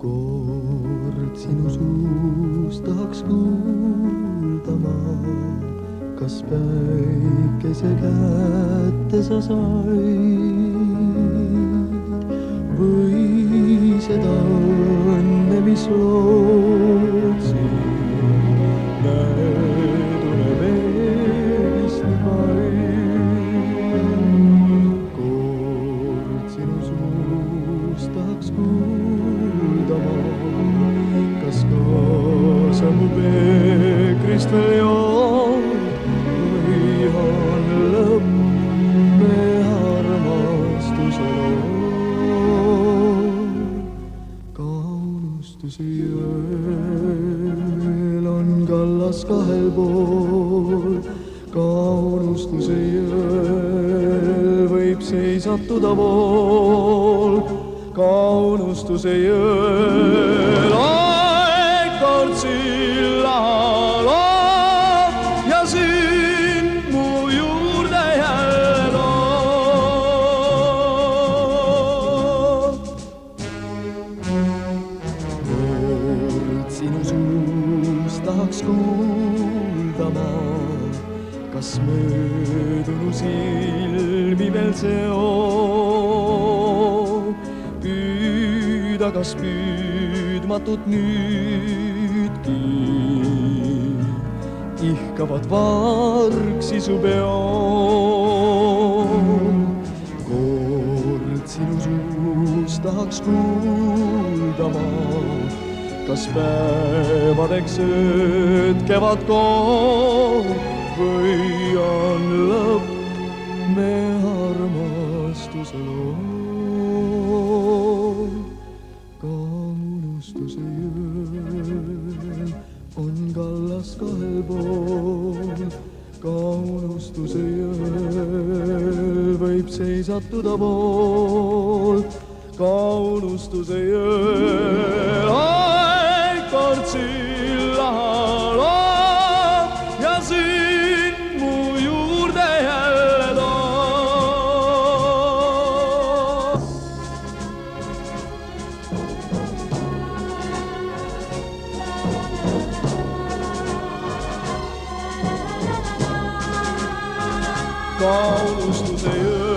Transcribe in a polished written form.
kord sinu suust tahaks kuulda ma, kas päikese kätte sa said või seda õnne, mis lootsin, möödune vist nii vaid. Kord sinu suust tahaks kuulda ma, kas kaasa mu peekrist veel jood või on lõpp me armastuse lood. Kaunustuse jõel on kallas kahel pool, kaunustuse jõel võib seisatuda pool, kaunustuse jõel aeg kord silla loob ja sind mu juurde jälle toob. Kord sinu suust tahaks kuulda ma, kas möödunu silmi veel seob, püüda kas püüdmatut nüüdki ihkavad vargsi su peod. Kord sinu suust tahaks kuulda ma, kas päevadeks öötkevad koos või on lõpp me armastuse lood. Kaunustuse jõel on kallas kahel pool, kaunustuse jõel võib seisatuda pool, kaunustuse jõel aeg kord silla loob ja sind mu juurde jälle toob. Kaunustuse jõel